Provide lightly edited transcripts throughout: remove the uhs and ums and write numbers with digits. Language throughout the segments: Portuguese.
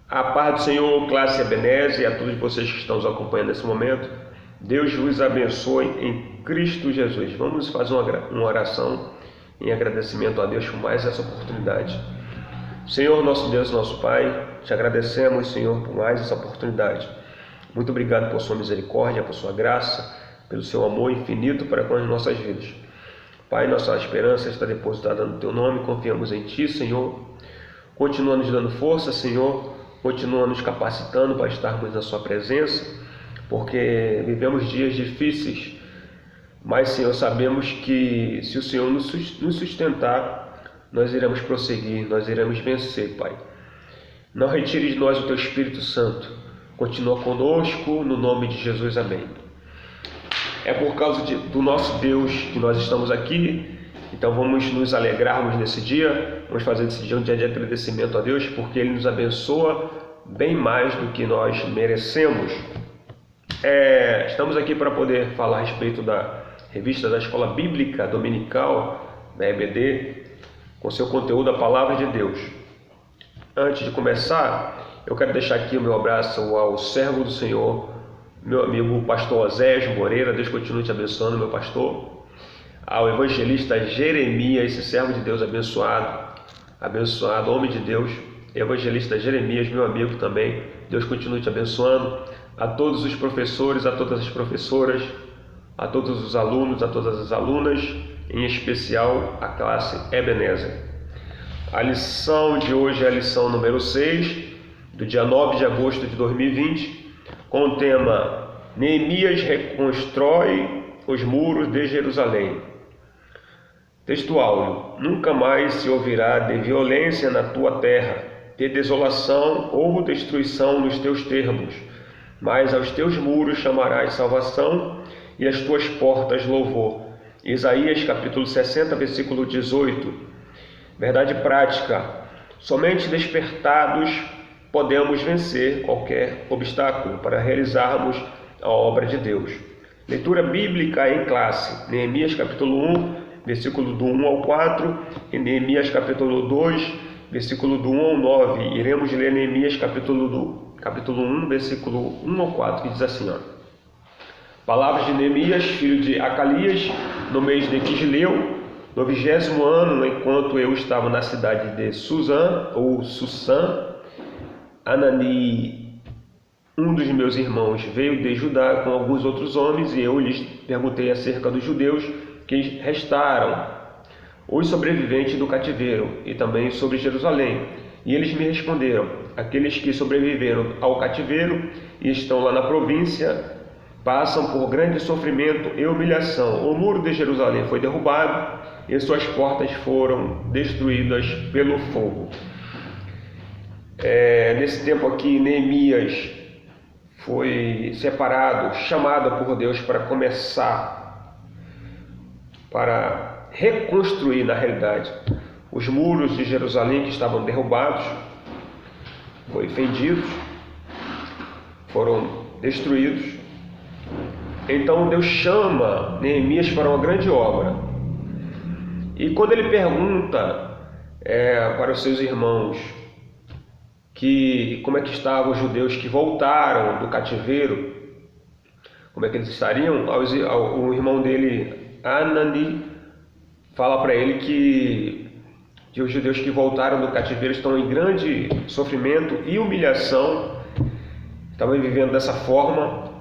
A paz do Senhor, classe Ebenezer, e a todos vocês que estão nos acompanhando nesse momento. Deus vos abençoe em Cristo Jesus. Vamos fazer uma oração em agradecimento a Deus por mais essa oportunidade. Senhor, nosso Deus, nosso Pai, te agradecemos, Senhor, por mais essa oportunidade. Muito obrigado por sua misericórdia, por sua graça, pelo seu amor infinito para com as nossas vidas. Pai, nossa esperança está depositada no teu nome, confiamos em ti, Senhor. Continua nos dando força, Senhor. Continua nos capacitando para estarmos na sua presença, porque vivemos dias difíceis, mas, Senhor, sabemos que se o Senhor nos sustentar, nós iremos prosseguir, nós iremos vencer, Pai. Não retire de nós o teu Espírito Santo. Continua conosco, no nome de Jesus, amém. É por causa do nosso Deus que nós estamos aqui. Então vamos nos alegrarmos nesse dia, vamos fazer desse dia um dia de agradecimento a Deus, porque Ele nos abençoa bem mais do que nós merecemos. Estamos aqui para poder falar a respeito da revista da Escola Bíblica Dominical, da EBD, com seu conteúdo, a Palavra de Deus. Antes de começar, eu quero deixar aqui o meu abraço ao servo do Senhor, meu amigo pastor Osésio Moreira. Deus continue te abençoando, meu pastor. Ao evangelista Jeremias, esse servo de Deus abençoado, homem de Deus, evangelista Jeremias, meu amigo também. Deus continue te abençoando. A todos os professores, a todas as professoras, a todos os alunos, a todas as alunas, em especial a classe Ebenezer. A lição de hoje é a lição número 6, do dia 9 de agosto de 2020, com o tema Neemias reconstrói os muros de Jerusalém. Texto áudio: nunca mais se ouvirá de violência na tua terra, de desolação ou destruição nos teus termos, mas aos teus muros chamarás salvação e às tuas portas louvor. Isaías capítulo 60, versículo 18. Verdade prática: somente despertados podemos vencer qualquer obstáculo para realizarmos a obra de Deus. Leitura bíblica em classe: Neemias capítulo 1, versículo do 1 ao 4, e Neemias capítulo 2, versículo do 1 ao 9. Iremos ler Neemias capítulo 1, versículo 1 ao 4, que diz assim, Palavras de Neemias, filho de Acalias, no mês de Quisleu, no 20º ano, enquanto eu estava na cidade de Susã, Anani, um dos meus irmãos, veio de Judá com alguns outros homens, e eu lhes perguntei acerca dos judeus que restaram, os sobreviventes do cativeiro, e também sobre Jerusalém. E eles me responderam: aqueles que sobreviveram ao cativeiro e estão lá na província passam por grande sofrimento e humilhação. O muro de Jerusalém foi derrubado e suas portas foram destruídas pelo fogo. Nesse tempo aqui, Neemias foi separado, chamado por Deus para começar, para reconstruir, na realidade, os muros de Jerusalém que estavam derrubados, foram fendidos, foram destruídos. Então Deus chama Neemias para uma grande obra. E quando ele pergunta para os seus irmãos como é que estavam os judeus que voltaram do cativeiro, como é que eles estariam, o irmão dele, Anani, fala para ele que os judeus que voltaram do cativeiro estão em grande sofrimento e humilhação, estavam vivendo dessa forma,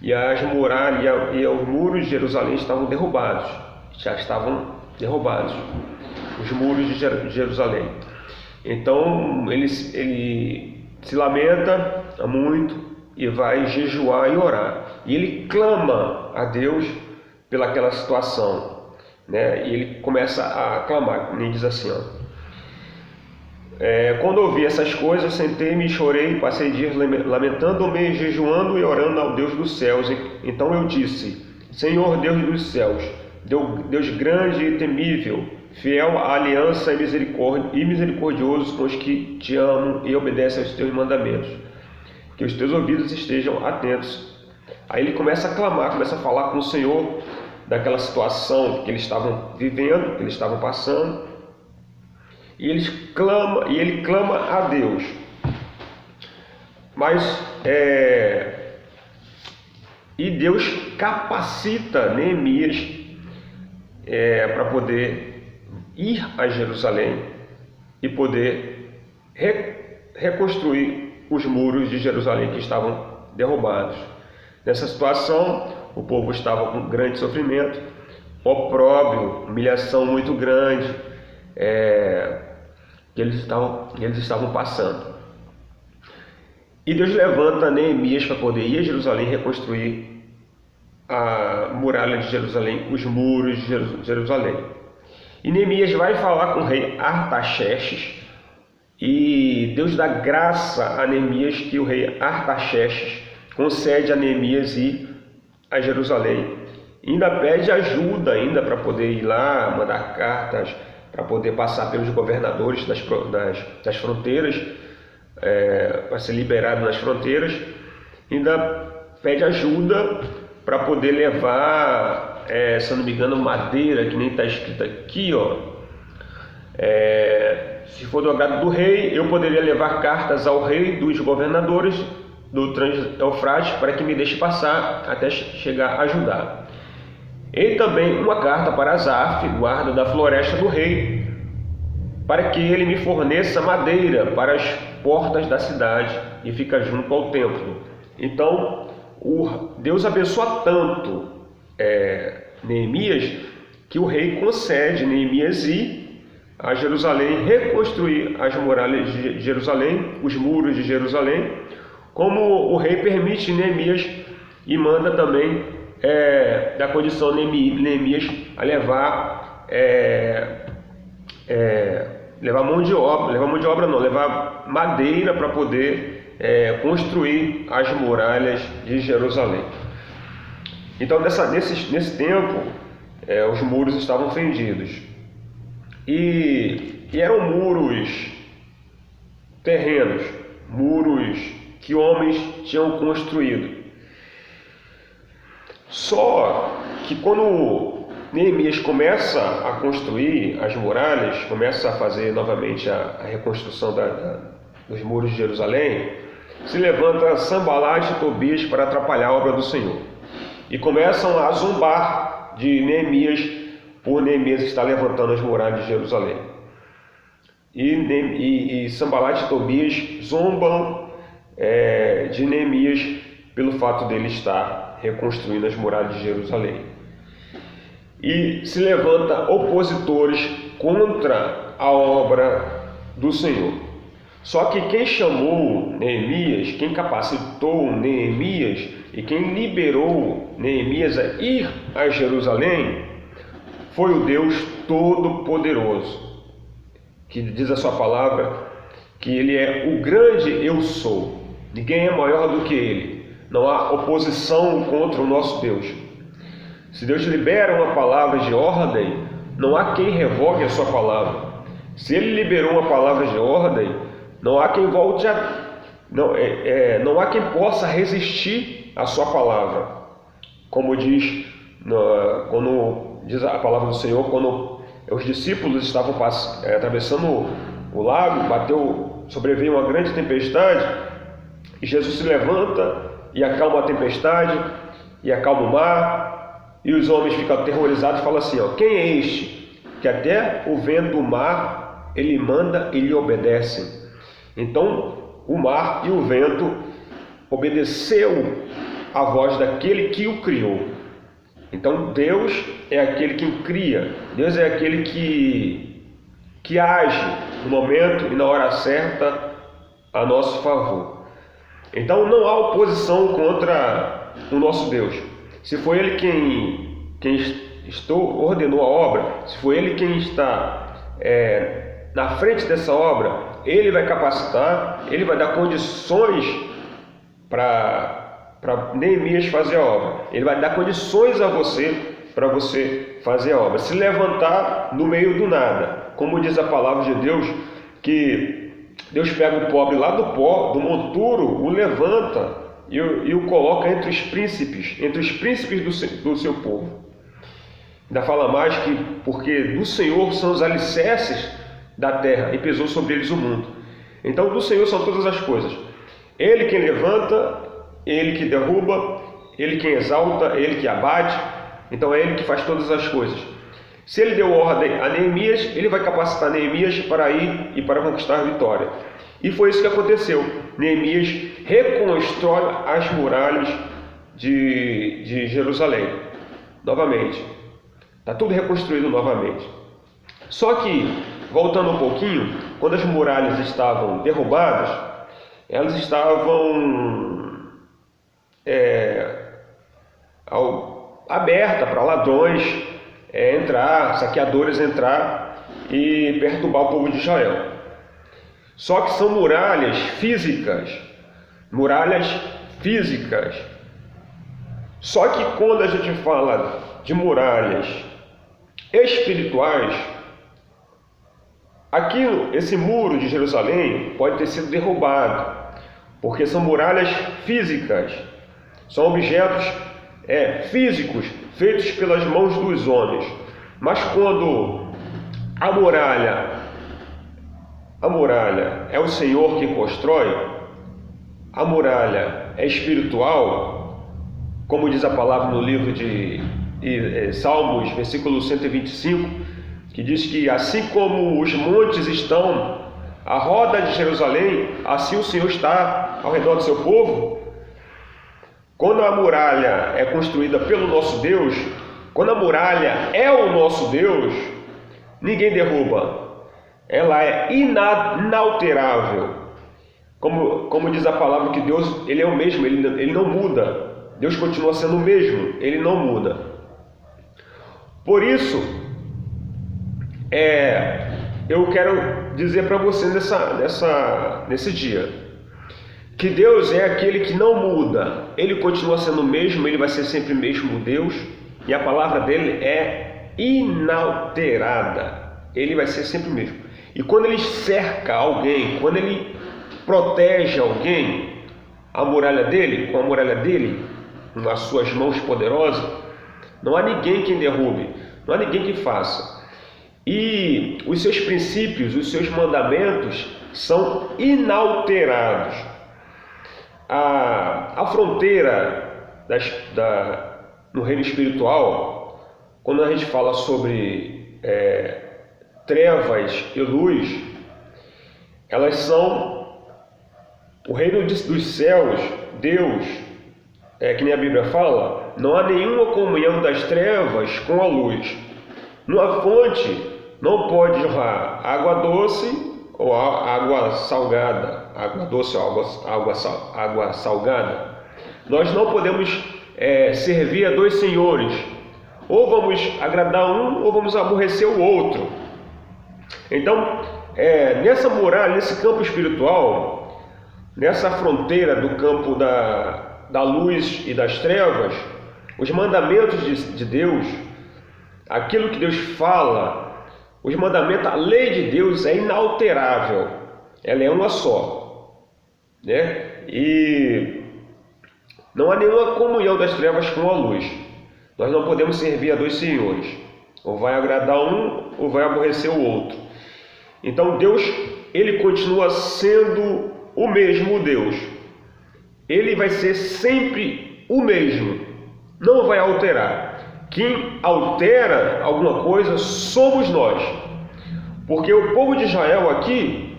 e as muralhas e os muros de Jerusalém estavam derrubados, já estavam derrubados, os muros de Jerusalém. Então ele se lamenta muito e vai jejuar e orar, e ele clama a Deus pelaquela situação, né? E ele começa a clamar, ele diz assim, quando ouvi essas coisas, sentei-me e chorei, passei dias lamentando-me, jejuando e orando ao Deus dos céus. Então eu disse: Senhor Deus dos céus, Deus grande e temível, fiel à aliança e misericordioso com os que te amam e obedecem aos teus mandamentos, que os teus ouvidos estejam atentos. Aí ele começa a clamar, começa a falar com o Senhor daquela situação que eles estavam vivendo, que eles estavam passando. E ele clama a Deus. Mas e Deus capacita Neemias para poder ir a Jerusalém e poder reconstruir os muros de Jerusalém que estavam derrubados. Nessa situação, o povo estava com grande sofrimento, opróbrio, humilhação muito grande que eles estavam passando. E Deus levanta Neemias para poder ir a Jerusalém e reconstruir a muralha de Jerusalém, os muros de Jerusalém. E Neemias vai falar com o rei Artaxerxes, e Deus dá graça a Neemias que o rei Artaxerxes concede a Neemias ir a Jerusalém. E ainda pede ajuda para poder ir lá, mandar cartas, para poder passar pelos governadores das fronteiras, para ser liberado nas fronteiras. Ainda pede ajuda para poder levar, se eu não me engano, madeira, que nem está escrito aqui, se for do agrado do rei, eu poderia levar cartas ao rei dos governadores do Eufrates para que me deixe passar até chegar a Judá. E também uma carta para Asaf, guarda da floresta do rei, para que ele me forneça madeira para as portas da cidade e fica junto ao templo. Então, Deus abençoa tanto Neemias que o rei concede Neemias ir a Jerusalém, reconstruir as muralhas de Jerusalém, os muros de Jerusalém, como o rei permite Neemias e manda também da condição Neemias a levar levar madeira para poder construir as muralhas de Jerusalém. Então nesse tempo os muros estavam fendidos e eram muros terrenos, muros que homens tinham construído. Só que quando Neemias começa a construir as muralhas, começa a fazer novamente a reconstrução dos muros de Jerusalém, se levanta Sanbalate e Tobias para atrapalhar a obra do Senhor. E começam a zombar de Neemias, por Neemias estar levantando as muralhas de Jerusalém. E Sanbalate e Tobias zombam de Neemias pelo fato dele estar reconstruindo as muralhas de Jerusalém. E se levanta opositores contra a obra do Senhor. Só que quem chamou Neemias, quem capacitou Neemias e quem liberou Neemias a ir a Jerusalém foi o Deus Todo-Poderoso, que diz a sua palavra que Ele é o grande eu sou. Ninguém é maior do que Ele. Não há oposição contra o nosso Deus. Se Deus libera uma palavra de ordem, não há quem revogue a sua palavra. Se Ele liberou uma palavra de ordem, não há quem volte não há quem possa resistir à sua palavra. Como diz, quando diz a palavra do Senhor, quando os discípulos estavam atravessando o lago, sobreveio uma grande tempestade, e Jesus se levanta e acalma a tempestade, e acalma o mar, e os homens ficam aterrorizados e falam assim, quem é este? Que até o vento do mar, ele manda e lhe obedecem. Então, o mar e o vento obedeceu à voz daquele que o criou. Então, Deus é aquele que cria, Deus é aquele que age no momento e na hora certa a nosso favor. Então não há oposição contra o nosso Deus. Se foi Ele quem ordenou a obra, se foi Ele quem está na frente dessa obra, Ele vai capacitar, Ele vai dar condições para Neemias fazer a obra. Ele vai dar condições a você para você fazer a obra. Se levantar no meio do nada, como diz a palavra de Deus, que Deus pega o pobre lá do pó, do monturo, o levanta e o coloca entre os príncipes do seu povo. Ainda fala mais que porque do Senhor são os alicerces da terra e pesou sobre eles o mundo. Então do Senhor são todas as coisas. Ele quem levanta, ele que derruba, ele quem exalta, ele que abate. Então é ele que faz todas as coisas. Se ele deu ordem a Neemias, ele vai capacitar Neemias para ir e para conquistar a vitória. E foi isso que aconteceu. Neemias reconstrói as muralhas de Jerusalém novamente. Está tudo reconstruído novamente. Só que, voltando um pouquinho, quando as muralhas estavam derrubadas, elas estavam abertas para ladrões entrar, saqueadores entrar e perturbar o povo de Israel. Só que são muralhas físicas. Só que quando a gente fala de muralhas espirituais, aqui esse muro de Jerusalém pode ter sido derrubado, porque são muralhas físicas, são objetos físicos feitos pelas mãos dos homens. Mas quando a muralha é o Senhor que constrói, a muralha é espiritual, como diz a palavra no livro de Salmos, versículo 125, que diz que assim como os montes estão à roda de Jerusalém, assim o Senhor está ao redor do seu povo. Quando a muralha é construída pelo nosso Deus, quando a muralha é o nosso Deus, ninguém derruba. Ela é inalterável. Como diz a palavra, que Deus, Ele é o mesmo, Ele não muda. Deus continua sendo o mesmo, Ele não muda. Por isso, eu quero dizer para você nesse dia, que Deus é aquele que não muda. Ele continua sendo o mesmo, Ele vai ser sempre o mesmo Deus, e a palavra dele é inalterada. Ele vai ser sempre o mesmo. E quando Ele cerca alguém, quando Ele protege alguém, com a muralha dele, com as suas mãos poderosas, não há ninguém que derrube, não há ninguém que faça. E os seus princípios, os seus mandamentos são inalterados. A fronteira no reino espiritual, quando a gente fala sobre trevas e luz, elas são o reino dos céus. Deus, que nem a Bíblia fala, não há nenhuma comunhão das trevas com a luz. Numa fonte não pode jorrar água doce ou água salgada, água doce ou água salgada. Nós não podemos servir a dois senhores. Ou vamos agradar um ou vamos aborrecer o outro. Então, nessa muralha, nesse campo espiritual, nessa fronteira do campo da luz e das trevas, os mandamentos de Deus, aquilo que Deus fala, os mandamentos, a lei de Deus é inalterável, ela é uma só, né? E não há nenhuma comunhão das trevas com a luz. Nós não podemos servir a dois senhores, ou vai agradar um ou vai aborrecer o outro. Então Deus, Ele continua sendo o mesmo Deus. Ele vai ser sempre o mesmo, não vai alterar. Quem altera alguma coisa somos nós, porque o povo de Israel aqui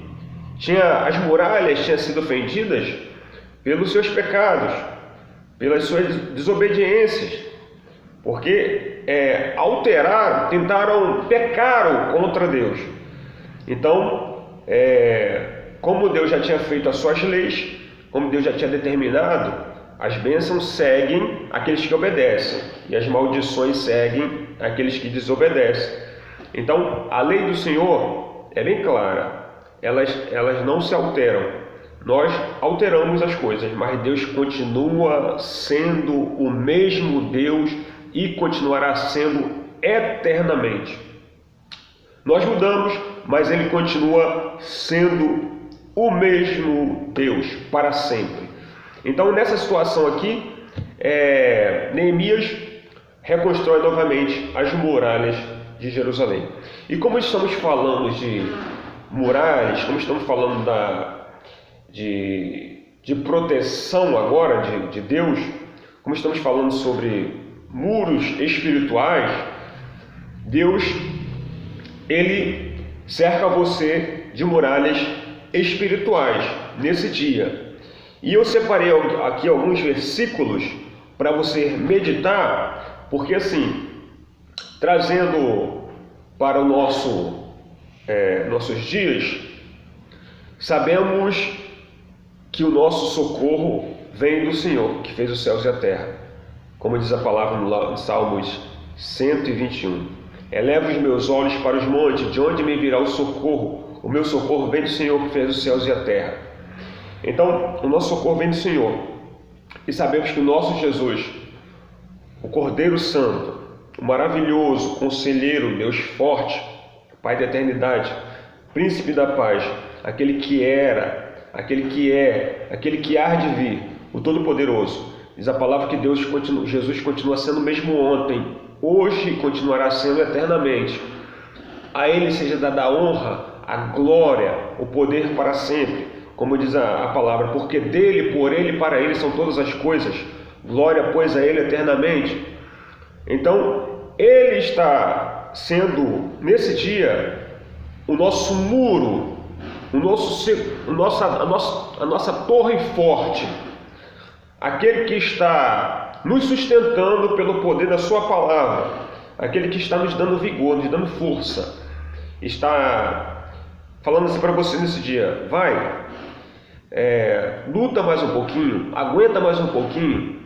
as muralhas tinham sido ofendidas pelos seus pecados, pelas suas desobediências, porque pecaram contra Deus. Então, como Deus já tinha feito as suas leis, como Deus já tinha determinado, as bênçãos seguem aqueles que obedecem e as maldições seguem aqueles que desobedecem. Então, a lei do Senhor é bem clara, elas não se alteram. Nós alteramos as coisas, mas Deus continua sendo o mesmo Deus e continuará sendo eternamente. Nós mudamos, mas Ele continua sendo o mesmo Deus para sempre. Então, nessa situação aqui, Neemias reconstrói novamente as muralhas de Jerusalém. E como estamos falando de muralhas, como estamos falando de de proteção agora de Deus, como estamos falando sobre muros espirituais, Deus, Ele cerca você de muralhas espirituais nesse dia. E eu separei aqui alguns versículos para você meditar, porque assim, trazendo para o nossos dias, sabemos que o nosso socorro vem do Senhor, que fez os céus e a terra. Como diz a palavra no Salmos 121. Eleva os meus olhos para os montes, de onde me virá o socorro? O meu socorro vem do Senhor, que fez os céus e a terra. Então, o nosso socorro vem do Senhor. E sabemos que o nosso Jesus, o Cordeiro Santo, o maravilhoso Conselheiro, Deus forte, Pai da eternidade, Príncipe da paz, aquele que era, aquele que é, aquele que há de vir, o Todo-Poderoso. Diz a palavra que Jesus continua sendo o mesmo ontem, hoje e continuará sendo eternamente. A Ele seja dada a honra, a glória, o poder para sempre. Como diz a palavra, porque dele, por ele e para ele são todas as coisas. Glória, pois, a Ele eternamente. Então, Ele está sendo, nesse dia, o nosso muro, a nossa torre forte, aquele que está nos sustentando pelo poder da sua palavra, aquele que está nos dando vigor, nos dando força, está falando assim para você nesse dia: vai, luta mais um pouquinho, aguenta mais um pouquinho,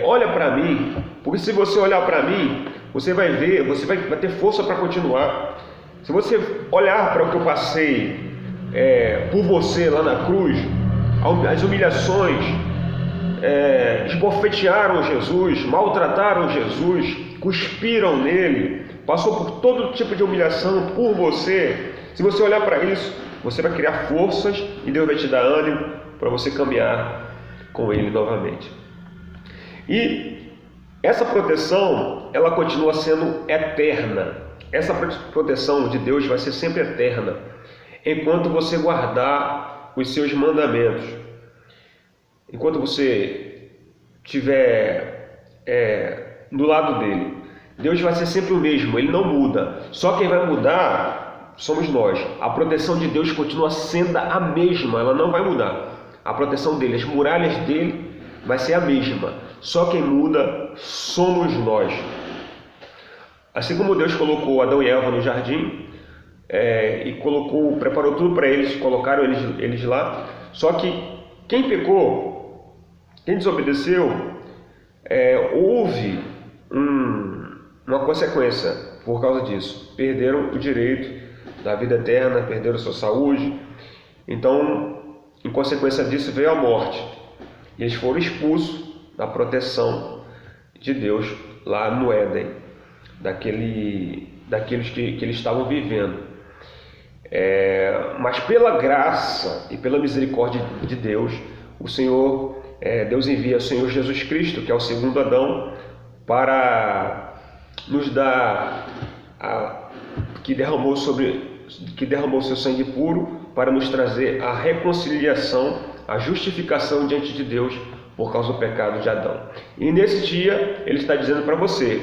olha para mim, porque se você olhar para mim, você vai ver, você vai ter força para continuar. Se você olhar para o que eu passei por você lá na cruz, as humilhações, esbofetearam Jesus, maltrataram Jesus, cuspiram nele, passou por todo tipo de humilhação por você. Se você olhar para isso, você vai criar forças e Deus vai te dar ânimo para você caminhar com Ele novamente. E essa proteção, ela continua sendo eterna. Essa proteção de Deus vai ser sempre eterna, enquanto você guardar os seus mandamentos. Enquanto você estiver do lado dele, Deus vai ser sempre o mesmo, Ele não muda. Só quem vai mudar somos nós. A proteção de Deus continua sendo a mesma, ela não vai mudar. A proteção dele, as muralhas dele vai ser a mesma. Só quem muda somos nós. Assim como Deus colocou Adão e Eva no jardim, e preparou tudo para eles, colocaram eles lá. Só que quem pecou, quem desobedeceu, houve uma consequência por causa disso. Perderam o direito da vida eterna, perderam sua saúde. Então, em consequência disso, veio a morte. E eles foram expulsos da proteção de Deus lá no Éden, daqueles que eles estavam vivendo. Mas pela graça e pela misericórdia de Deus, Deus envia o Senhor Jesus Cristo, que é o segundo Adão, para nos dar que derramou seu sangue puro, para nos trazer a reconciliação, a justificação diante de Deus por causa do pecado de Adão. E nesse dia ele está dizendo para você,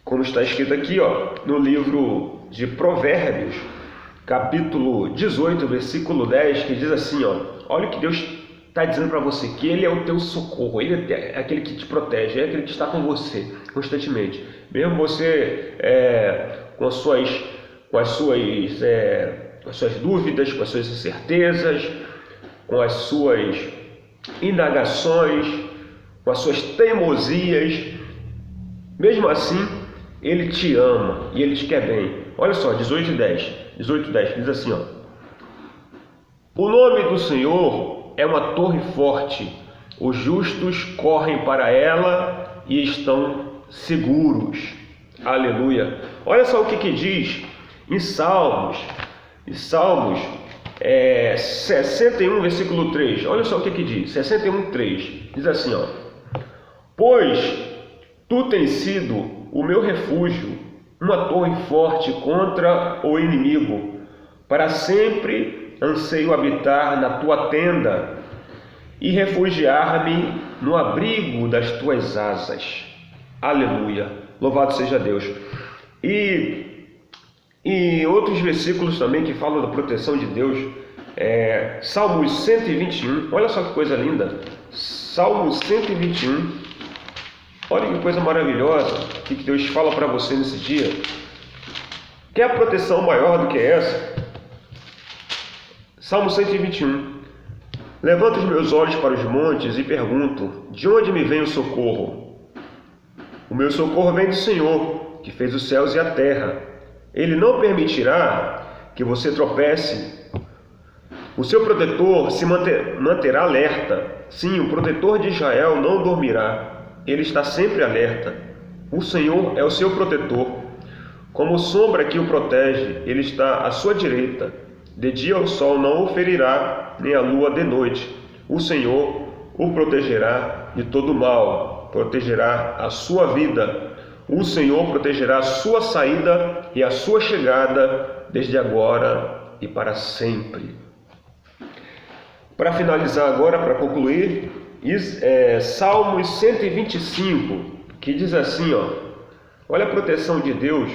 como está escrito aqui, no livro de Provérbios, capítulo 18, versículo 10, que diz assim, olha o que Deus está dizendo para você, que Ele é o teu socorro, Ele é aquele que te protege, é aquele que está com você constantemente. Mesmo você com as suas dúvidas, com as suas incertezas, com as suas indagações, com as suas teimosias, mesmo assim, Ele te ama e Ele te quer bem. Olha só, 18:10 diz assim, o nome do Senhor é uma torre forte, os justos correm para ela e estão seguros. Aleluia. Olha só o que diz em Salmos 61, versículo 3. Olha só o que diz, 61:3. Diz assim, pois tu tens sido o meu refúgio, uma torre forte contra o inimigo. Para sempre anseio habitar na tua tenda e refugiar-me no abrigo das tuas asas. Aleluia! Louvado seja Deus! E outros versículos também que falam da proteção de Deus. Salmos 121, olha só que coisa linda. Salmo 121, olha que coisa maravilhosa que Deus fala para você nesse dia. Quer proteção maior do que essa? Salmo 121. Levanto os meus olhos para os montes e pergunto: de onde me vem o socorro? O meu socorro vem do Senhor, que fez os céus e a terra. Ele não permitirá que você tropece. O seu protetor se manterá alerta. Sim, o protetor de Israel não dormirá. Ele está sempre alerta. O Senhor é o seu protetor. Como sombra que o protege, ele está à sua direita. De dia o sol não o ferirá, nem a lua de noite. O Senhor o protegerá de todo mal, protegerá a sua vida. O Senhor protegerá a sua saída e a sua chegada, desde agora e para sempre. Para finalizar agora, para concluir, Salmos 125, que diz assim, olha a proteção de Deus,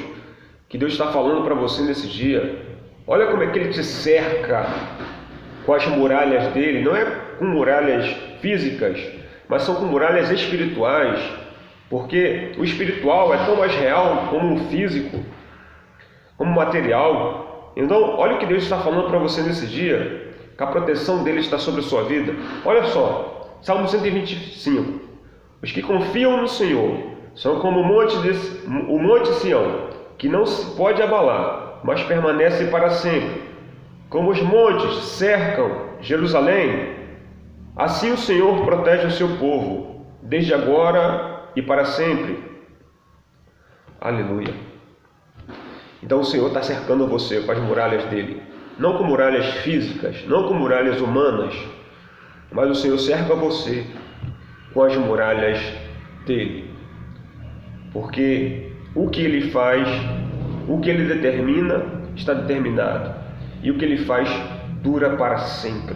que Deus está falando para você nesse dia. Olha como é que Ele te cerca com as muralhas dele. Não é com muralhas físicas, mas são com muralhas espirituais, porque o espiritual é tão mais real como o físico, como o material. Então, olha o que Deus está falando para você nesse dia, que a proteção dele está sobre a sua vida. Olha só, Salmo 125. Os que confiam no Senhor são como o monte Sião, que não se pode abalar, mas permanece para sempre. Como os montes cercam Jerusalém, assim o Senhor protege o seu povo, desde agora e para sempre. Aleluia. Então o Senhor está cercando você com as muralhas dele. Não com muralhas físicas, não com muralhas humanas, mas o Senhor cerca você com as muralhas dele. Porque o que ele faz, o que ele determina, está determinado. E o que ele faz dura para sempre.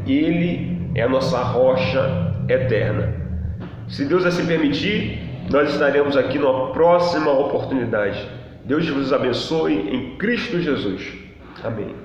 Ele é a nossa rocha eterna. Se Deus assim permitir, nós estaremos aqui numa próxima oportunidade. Deus vos abençoe em Cristo Jesus. Amém.